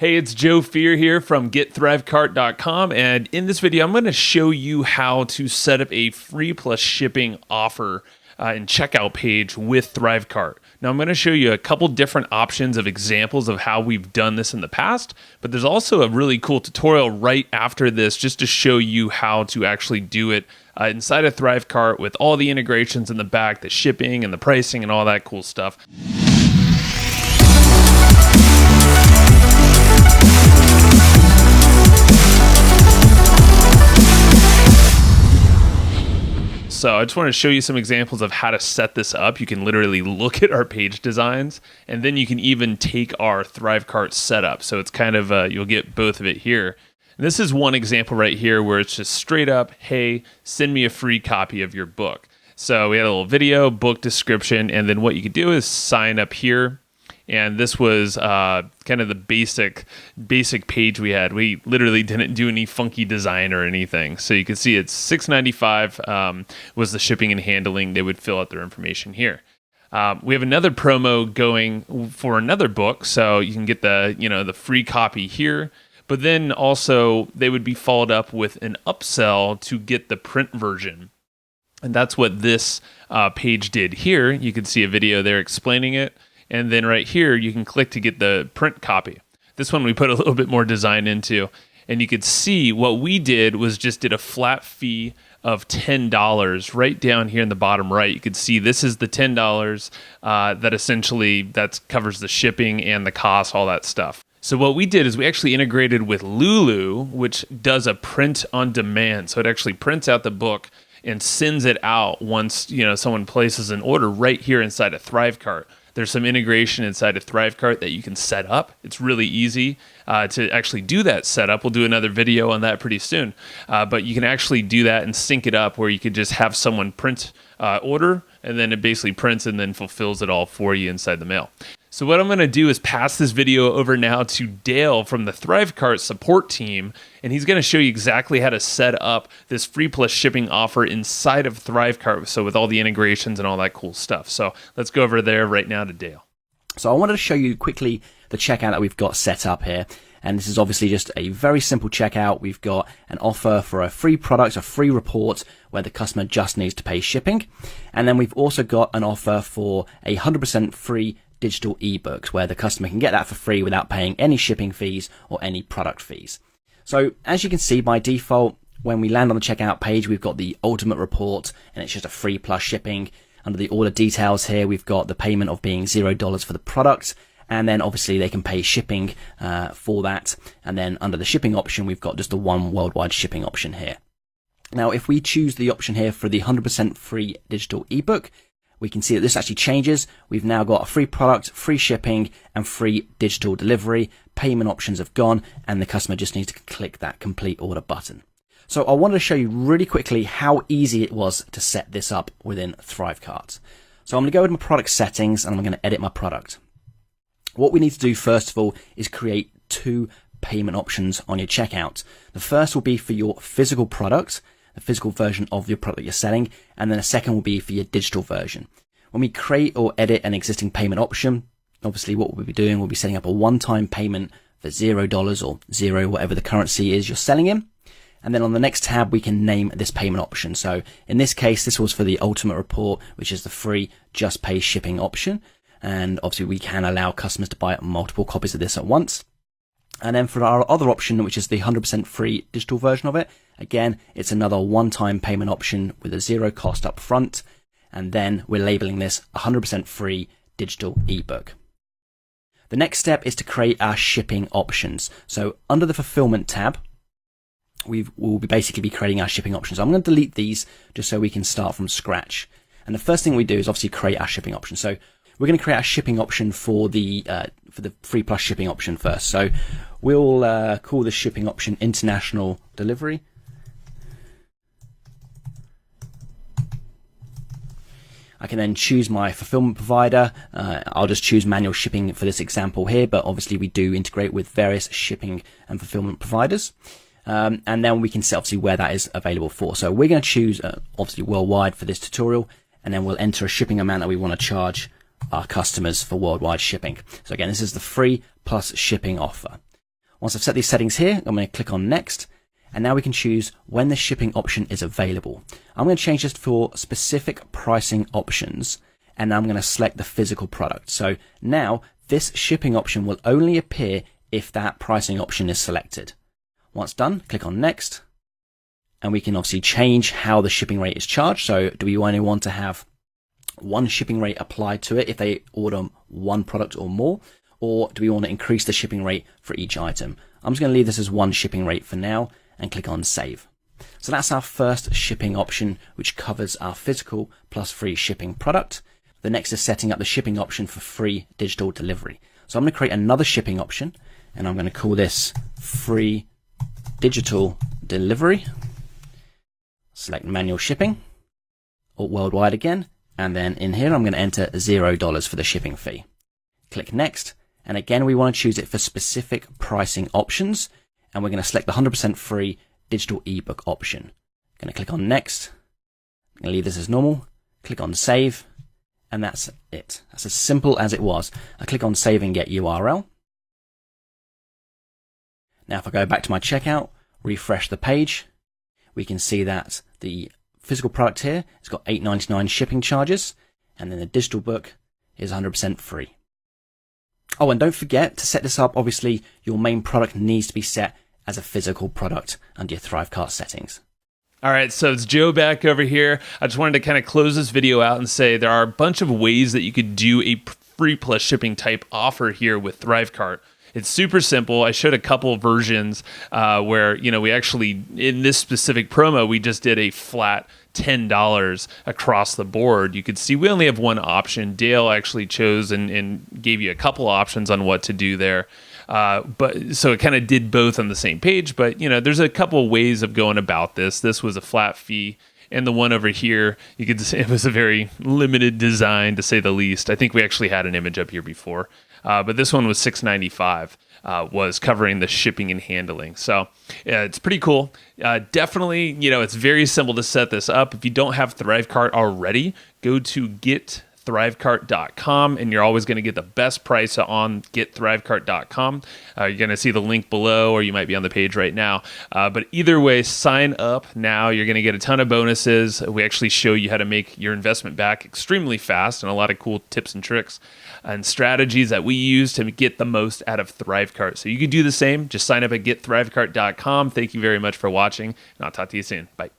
Hey, it's Joe Fear here from GetThriveCart.com, and in this video, I'm going to show you how to set up a free plus shipping offer and checkout page with ThriveCart. Now, I'm going to show you a couple different options of examples of how we've done this in the past, but there's also a really cool tutorial right after this just to show you how to actually do it inside of ThriveCart with all the integrations in the back, the shipping and the pricing and all that cool stuff. So I just want to show you some examples of how to set this up. You can literally look at our page designs, and then you can even take our ThriveCart setup. So it's kind of, you'll get both of it here. And this is one example right here where it's just straight up, hey, send me a free copy of your book. So we had a little video, book description, and then what you could do is sign up here. And this was kind of the basic page we had. We literally didn't do any funky design or anything. So you can see it's $6.95 was the shipping and handling. They would fill out their information here. We have another promo going for another book, so you can get the free copy here. But then also they would be followed up with an upsell to get the print version. And that's what this page did here. You can see a video there explaining it. And then right here, you can click to get the print copy. This one we put a little bit more design into. And you could see what we did was just did a flat fee of $10 right down here in the bottom right. You could see this is the $10 that essentially covers the shipping and the cost, all that stuff. So what we did is we actually integrated with Lulu, which does a print on demand. So it actually prints out the book and sends it out once someone places an order right here inside of ThriveCart. There's some integration inside of ThriveCart that you can set up. It's really easy to actually do that setup. We'll do another video on that pretty soon. But you can actually do that and sync it up where you could just have someone print order, and then it basically prints and then fulfills it all for you inside the mail. So what I'm going to do is pass this video over now to Dale from the ThriveCart support team, and he's going to show you exactly how to set up this free plus shipping offer inside of ThriveCart, so with all the integrations and all that cool stuff. So let's go over there right now to Dale. So I wanted to show you quickly the checkout that we've got set up here. And this is obviously just a very simple checkout. We've got an offer for a free product, a free report where the customer just needs to pay shipping. And then we've also got an offer for 100% free digital ebooks where the customer can get that for free without paying any shipping fees or any product fees. So as you can see, by default, when we land on the checkout page, we've got the ultimate report and it's just a free plus shipping. Under the order details here, we've got the payment of being $0 for the product. And then obviously they can pay shipping for that. And then under the shipping option, we've got just the one worldwide shipping option here. Now, if we choose the option here for the 100% free digital ebook, we can see that this actually changes. We've now got a free product, free shipping, and free digital delivery. Payment options have gone, and the customer just needs to click that complete order button. So I wanted to show you really quickly how easy it was to set this up within ThriveCart. So I'm going to go with my product settings, and I'm going to edit my product. What we need to do first of all is create two payment options on your checkout. The first will be for your physical product, the physical version of your product you're selling, and then a second will be for your digital version. When we create or edit an existing payment option, obviously what we'll be doing, we'll be setting up a one-time payment for $0 or zero, whatever the currency is you're selling in. And then on the next tab, we can name this payment option. So in this case, this was for the ultimate report, which is the free just pay shipping option. And obviously we can allow customers to buy multiple copies of this at once. And then for our other option, which is the 100% free digital version of it, again, it's another one-time payment option with a zero cost up front. And then we're labeling this 100% free digital ebook. The next step is to create our shipping options. So under the fulfillment tab, we'll basically be creating our shipping options. I'm going to delete these just so we can start from scratch. And the first thing we do is obviously create our shipping option. So we're going to create a shipping option for the free plus shipping option first. So we'll call this shipping option international delivery. I can then choose my fulfillment provider. I'll just choose manual shipping for this example here, but obviously we do integrate with various shipping and fulfillment providers. And then we can set obviously where that is available for. So we're going to choose obviously worldwide for this tutorial, and then we'll enter a shipping amount that we want to charge our customers for worldwide shipping. So again, this is the free plus shipping offer. Once I've set these settings here, I'm going to click on next. And now we can choose when the shipping option is available. I'm going to change this for specific pricing options. And now I'm going to select the physical product. So now this shipping option will only appear if that pricing option is selected. Once done, click on next. And we can obviously change how the shipping rate is charged. So do we only want to have one shipping rate applied to it if they order one product or more? Or do we want to increase the shipping rate for each item? I'm just going to leave this as one shipping rate for now and click on save. So that's our first shipping option, which covers our physical plus free shipping product. The next is setting up the shipping option for free digital delivery. So I'm going to create another shipping option and I'm going to call this free digital delivery. Select manual shipping or worldwide again. And then in here, I'm going to enter $0 for the shipping fee. Click next. And again, we want to choose it for specific pricing options. And we're going to select the 100% free digital ebook option. I'm going to click on next. I'm going to leave this as normal. Click on save. And that's it. That's as simple as it was. I click on save and get URL. Now, if I go back to my checkout, refresh the page, we can see that the physical product here has got $8.99 shipping charges. And then the digital book is 100% free. Oh, and don't forget to set this up. Obviously, your main product needs to be set as a physical product under your ThriveCart settings. All right, so it's Joe back over here. I just wanted to kind of close this video out and say there are a bunch of ways that you could do a free plus shipping type offer here with ThriveCart. It's super simple. I showed a couple versions where, we actually, in this specific promo, we just did a flat $10 across the board. You could see we only have one option. Dale actually chose and gave you a couple options on what to do there. But so it kind of did both on the same page, but there's a couple ways of going about this. This was a flat fee. And the one over here, you could say it was a very limited design, to say the least. I think we actually had an image up here before. But this one was $6.95, was covering the shipping and handling. So it's pretty cool. Definitely, it's very simple to set this up. If you don't have ThriveCart already, go to GetThriveCart.com, and you're always going to get the best price on GetThriveCart.com. You're going to see the link below, or you might be on the page right now. But either way, sign up now. You're going to get a ton of bonuses. We actually show you how to make your investment back extremely fast, and a lot of cool tips and tricks and strategies that we use to get the most out of ThriveCart. So you can do the same. Just sign up at GetThriveCart.com. Thank you very much for watching, and I'll talk to you soon. Bye.